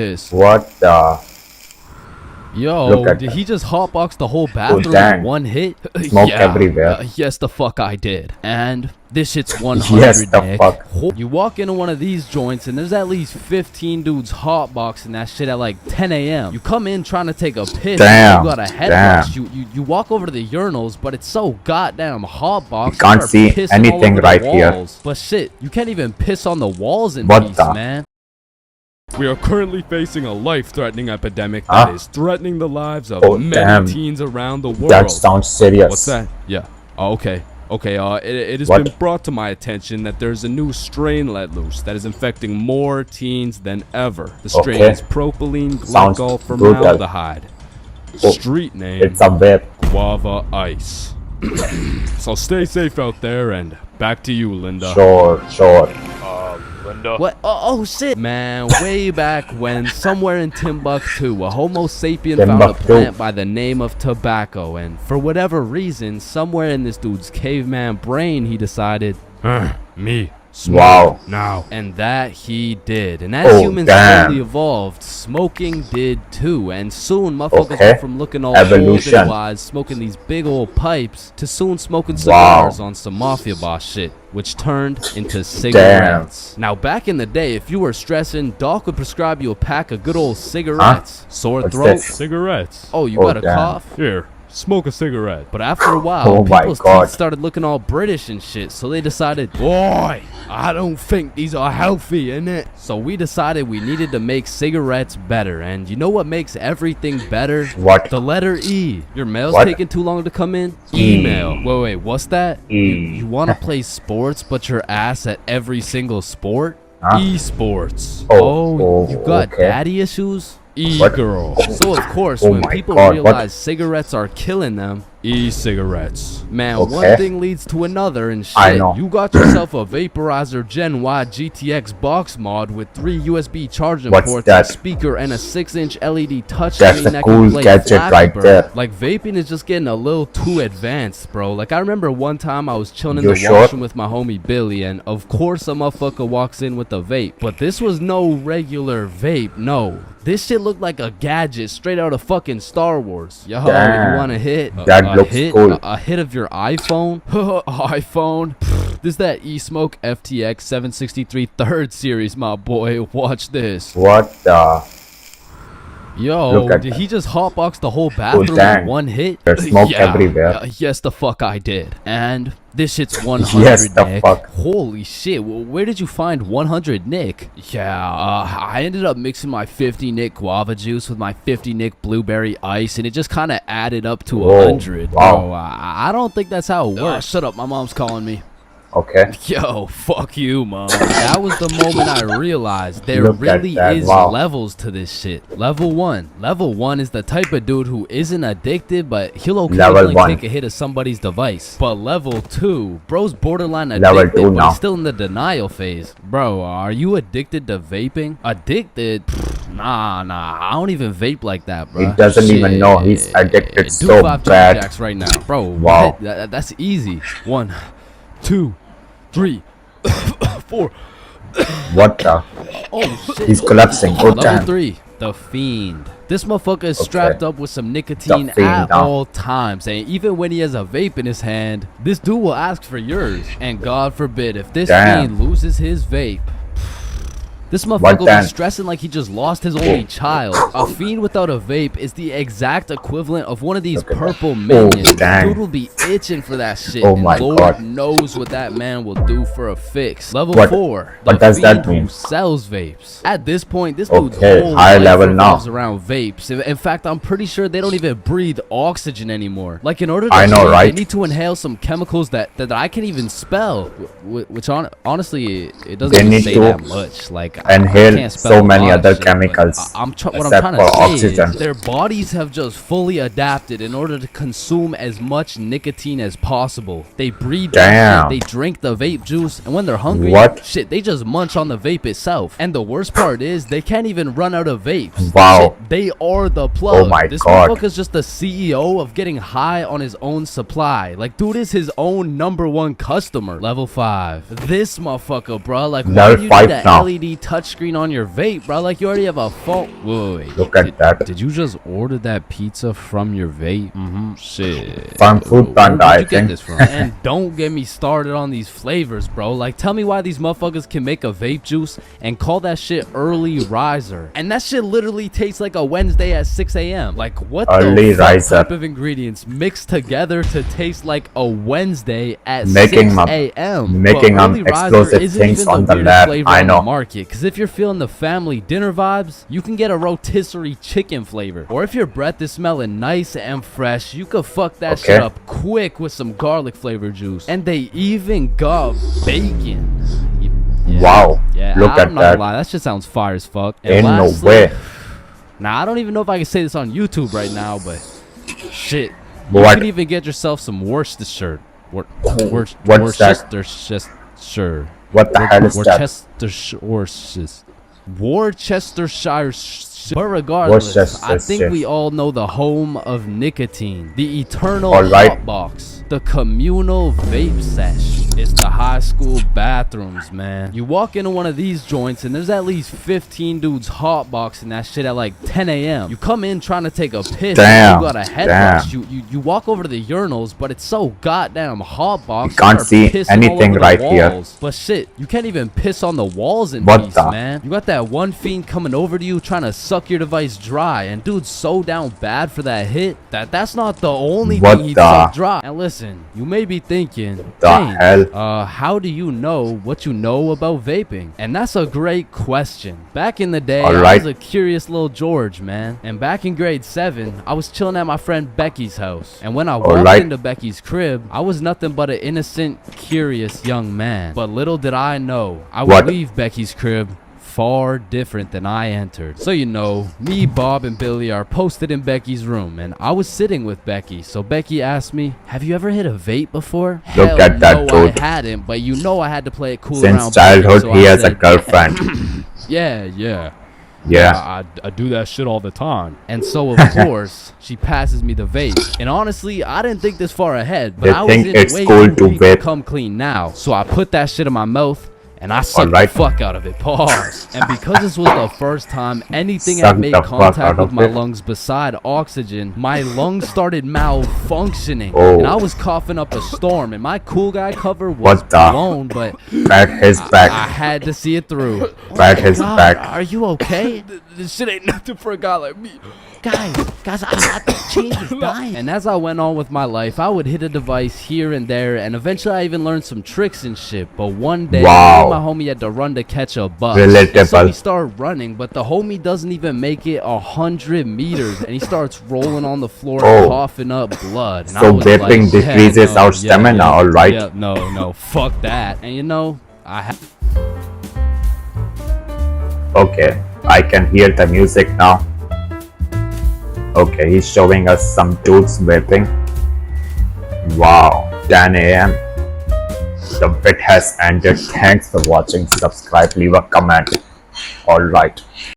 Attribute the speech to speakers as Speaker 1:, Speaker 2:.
Speaker 1: this.
Speaker 2: What the?
Speaker 1: Yo, did he just hotbox the whole bathroom in one hit?
Speaker 2: Smoke everywhere.
Speaker 1: Yes, the fuck I did. And this shit's 100,
Speaker 2: yes, the
Speaker 1: Nick.
Speaker 2: fuck.
Speaker 1: You walk into one of these joints and there's at least 15 dudes hotboxing that shit at like 10 a.m. You come in trying to take a piss.
Speaker 2: Damn.
Speaker 1: You got a head rush. You walk over to the urinals, but it's so goddamn hotboxed.
Speaker 2: You can't see anything right here.
Speaker 1: But shit, you can't even piss on the walls in
Speaker 2: What
Speaker 1: peace,
Speaker 2: the?
Speaker 1: man.
Speaker 3: We are currently facing a life-threatening epidemic that is threatening the lives of many teens around the world.
Speaker 2: That sounds serious.
Speaker 3: What's that? Yeah. Oh, okay. Okay, it has been brought to my attention that there's a new strain let loose that is infecting more teens than ever. The strain is propylene glycol formaldehyde. Street name,
Speaker 2: it's a vape.
Speaker 3: Guava Ice. So stay safe out there, and back to you, Linda.
Speaker 2: Sure.
Speaker 3: Linda.
Speaker 1: What? Oh shit, man! Way back when, somewhere in Timbuktu, a Homo sapien found a plant by the name of tobacco, and for whatever reason, somewhere in this dude's caveman brain, he decided,
Speaker 3: me.
Speaker 2: Wow.
Speaker 3: Now.
Speaker 1: And that he did. And as humans slowly evolved, smoking did too. And soon, motherfuckers went from looking all old and wise, smoking these big old pipes, to soon smoking cigars on some mafia boss shit, which turned into cigarettes. Now, back in the day, if you were stressing, Doc would prescribe you a pack of good old cigarettes. Sore throat.
Speaker 3: Cigarettes.
Speaker 1: Oh, you got a cough?
Speaker 3: Here. Smoke a cigarette.
Speaker 1: But after a while, people's teeth started looking all British and shit, so they decided, boy, I don't think these are healthy, innit? So we decided we needed to make cigarettes better, and you know what makes everything better?
Speaker 2: What?
Speaker 1: The letter E. Your mail's taking too long to come in? Email. Wait, what's that? You want to play sports, but your ass at every single sport? Esports. Oh, you got daddy issues? E-girl. So of course, when people realize cigarettes are killing them, e-cigarettes. Man, one thing leads to another and shit. You got yourself a vaporizer Gen Y GTX box mod with 3 USB charging ports, a speaker, and a 6-inch LED touchscreen that can play Flappy Bird. Like, vaping is just getting a little too advanced, bro. Like, I remember one time I was chilling in the washroom with my homie Billy, and of course a motherfucker walks in with a vape. But this was no regular vape, no. This shit looked like a gadget straight out of fucking Star Wars. Yo, you want a hit? A hit of your iPhone? iPhone? This is that eSmoke FTX 763 3rd series, my boy. Watch this.
Speaker 2: What the?
Speaker 1: Yo, did he just hotbox the whole bathroom in one hit?
Speaker 2: There's smoke everywhere.
Speaker 1: Yes, the fuck I did. And this shit's 100,
Speaker 2: yes, the
Speaker 1: Nick.
Speaker 2: fuck.
Speaker 1: Holy shit, where did you find 100, Nick? Yeah, I ended up mixing my 50 Nick guava juice with my 50 Nick blueberry ice, and it just kind of added up to 100.
Speaker 2: Wow.
Speaker 1: Bro, I don't think that's how it works. Shut up, my mom's calling me.
Speaker 2: Okay.
Speaker 1: Yo, fuck you, mom. That was the moment I realized there really is levels to this shit. Level 1. Level 1 is the type of dude who isn't addicted, but he'll occasionally take a hit of somebody's device. But level 2, bro's borderline addicted, but he's still in the denial phase. Bro, are you addicted to vaping? Addicted? Nah, I don't even vape like that, bro.
Speaker 2: He doesn't even know he's addicted so bad.
Speaker 1: Jacks right now, bro.
Speaker 2: Wow.
Speaker 1: That's easy. 1, 2, 3, 4.
Speaker 2: What the?
Speaker 1: Oh shit.
Speaker 2: He's collapsing. Oh,
Speaker 1: Level 3, the Fiend. This motherfucker is strapped up with some nicotine at all times, and even when he has a vape in his hand, this dude will ask for yours. And God forbid, if this Fiend loses his vape, this motherfucker will be stressing like he just lost his only child. A Fiend without a vape is the exact equivalent of one of these purple minions. Dude will be itching for that shit.
Speaker 2: Oh my
Speaker 1: Lord knows what that man will do for a fix. Level 4.
Speaker 2: What does that mean?
Speaker 1: Who sells vapes. At this point, this dude's whole
Speaker 2: high
Speaker 1: life
Speaker 2: level
Speaker 1: revolves around vapes. In fact, I'm pretty sure they don't even breathe oxygen anymore. Like, in order to they need to inhale some chemicals that I can't even spell. Which honestly, it doesn't even say that much. Like,
Speaker 2: inhale so many other chemicals
Speaker 1: what I'm trying to say is their bodies have just fully adapted in order to consume as much nicotine as possible. They breathe that shit, they drink the vape juice, and when they're hungry, shit, they just munch on the vape itself. And the worst part is they can't even run out of vapes.
Speaker 2: Wow.
Speaker 1: Shit, they are the plug.
Speaker 2: Oh my
Speaker 1: this
Speaker 2: god.
Speaker 1: motherfucker's just the CEO of getting high on his own supply. Like, dude is his own #1 customer. Level 5. This motherfucker, bro. Like, why do you need an LED touchscreen on your vape, bro. Like you already have a phone. Wait.
Speaker 2: Look at that.
Speaker 1: Did you just order that pizza from your vape? Shit.
Speaker 2: From Food Panda,
Speaker 1: Where
Speaker 2: I
Speaker 1: did you get
Speaker 2: think.
Speaker 1: this from? And don't get me started on these flavors, bro. Like, tell me why these motherfuckers can make a vape juice and call that shit early riser. And that shit literally tastes like a Wednesday at 6 a.m. Like, what
Speaker 2: Early
Speaker 1: the fuck
Speaker 2: riser.
Speaker 1: type of ingredients mixed together to taste like a Wednesday at
Speaker 2: Making
Speaker 1: 6
Speaker 2: up-
Speaker 1: a.m.?
Speaker 2: making
Speaker 1: But
Speaker 2: up
Speaker 1: early riser
Speaker 2: explosive
Speaker 1: isn't
Speaker 2: things
Speaker 1: even
Speaker 2: on the
Speaker 1: weirdest
Speaker 2: lab,
Speaker 1: flavor
Speaker 2: I
Speaker 1: on
Speaker 2: know.
Speaker 1: the market. Because if you're feeling the family dinner vibes, you can get a rotisserie chicken flavor. Or if your breath is smelling nice and fresh, you could fuck that
Speaker 2: Okay.
Speaker 1: shit up quick with some garlic flavor juice. And they even got bacon. Yeah.
Speaker 2: Wow.
Speaker 1: Yeah,
Speaker 2: Look
Speaker 1: I'm
Speaker 2: at
Speaker 1: not
Speaker 2: that.
Speaker 1: gonna lie, that shit sounds fire as fuck. And
Speaker 2: Ain't no
Speaker 1: lastly,
Speaker 2: way.
Speaker 1: Now I don't even know if I can say this on YouTube right now, but shit,
Speaker 2: What?
Speaker 1: you can even get yourself some Worcestershire.
Speaker 2: What's that?
Speaker 1: Worcestershire.
Speaker 2: What the hell is that?
Speaker 1: Worcestershire. But regardless, I think
Speaker 2: Worcestershire.
Speaker 1: we all know the home of nicotine, the eternal
Speaker 2: Alright.
Speaker 1: hot box, the communal vape sesh. It's the high school bathrooms, man. You walk into one of these joints and there's at least 15 dudes hotboxing that shit at like 10 a.m. You come in trying to take a piss,
Speaker 2: Damn,
Speaker 1: you got a head
Speaker 2: damn.
Speaker 1: rush. You walk over to the urinals, but it's so goddamn hotboxed.
Speaker 2: You can't see anything right here.
Speaker 1: But shit, you can't even piss on the walls in
Speaker 2: What
Speaker 1: peace,
Speaker 2: the?
Speaker 1: man. You got that one fiend coming over to you trying to suck your device dry, and dude's so down bad for that hit that's not the only
Speaker 2: What
Speaker 1: thing he'd
Speaker 2: the?
Speaker 1: suck dry. And listen, you may be thinking,
Speaker 2: The
Speaker 1: "Dang,
Speaker 2: hell?"
Speaker 1: how do you know what you know about vaping?" And that's a great question. Back in the day, I
Speaker 2: Alright.
Speaker 1: was a curious little George, man. And back in grade 7, I was chilling at my friend Becky's house. And when I walked
Speaker 2: Alright.
Speaker 1: into Becky's crib, I was nothing but an innocent, curious young man. But little did I know, I would
Speaker 2: What?
Speaker 1: leave Becky's crib far different than I entered. So you know, me, Bob, and Billy are posted in Becky's room, and I was sitting with Becky. So Becky asked me, "Have you ever hit a vape before?"
Speaker 2: Look
Speaker 1: Hell
Speaker 2: at that
Speaker 1: no,
Speaker 2: dude.
Speaker 1: I hadn't, but you know I had to play it cool
Speaker 2: Since
Speaker 1: around
Speaker 2: childhood,
Speaker 1: Becky, so
Speaker 2: he
Speaker 1: I
Speaker 2: has a
Speaker 1: said,
Speaker 2: girlfriend.
Speaker 1: Yeah.
Speaker 2: Yeah.
Speaker 3: I do that shit all the time.
Speaker 1: And so, of course, she passes me the vape. And honestly, I didn't think this far ahead, but
Speaker 2: They
Speaker 1: I was
Speaker 2: think
Speaker 1: in
Speaker 2: it's
Speaker 1: way
Speaker 2: cool
Speaker 1: too
Speaker 2: to
Speaker 1: deep
Speaker 2: vape.
Speaker 1: come clean now. So I put that shit in my mouth, and I sucked
Speaker 2: Alright.
Speaker 1: the fuck out of it. Pause. And because this was the first time anything had
Speaker 2: Sucked
Speaker 1: made
Speaker 2: the fuck
Speaker 1: contact
Speaker 2: out
Speaker 1: with
Speaker 2: of
Speaker 1: my
Speaker 2: it?
Speaker 1: lungs beside oxygen, my lungs started malfunctioning.
Speaker 2: Oh.
Speaker 1: And I was coughing up a storm, and my cool guy cover was
Speaker 2: What the?
Speaker 1: blown, but
Speaker 2: Pat his
Speaker 1: I
Speaker 2: back.
Speaker 1: had to see it through.
Speaker 2: Pat his
Speaker 1: God,
Speaker 2: back.
Speaker 1: are you okay?
Speaker 3: This shit ain't nothing for a guy like me.
Speaker 1: Guys, I think Change is dying. And as I went on with my life, I would hit a device here and there, and eventually I even learned some tricks and shit. But one day,
Speaker 2: Wow.
Speaker 1: me and my homie had to run to catch a bus.
Speaker 2: Relatable.
Speaker 1: So we start running, but the homie doesn't even make it 100 meters, and he starts rolling on the floor,
Speaker 2: Oh.
Speaker 1: coughing up blood. And I
Speaker 2: So
Speaker 1: was
Speaker 2: vaping
Speaker 1: like,
Speaker 2: decreases our stamina, alright?
Speaker 1: Yeah, no, fuck that. And you know,
Speaker 2: Okay, I can hear the music now. Okay, he's showing us some dudes vaping. Wow, 10 a.m. The bit has ended. Thanks for watching. Subscribe, leave a comment. Alright.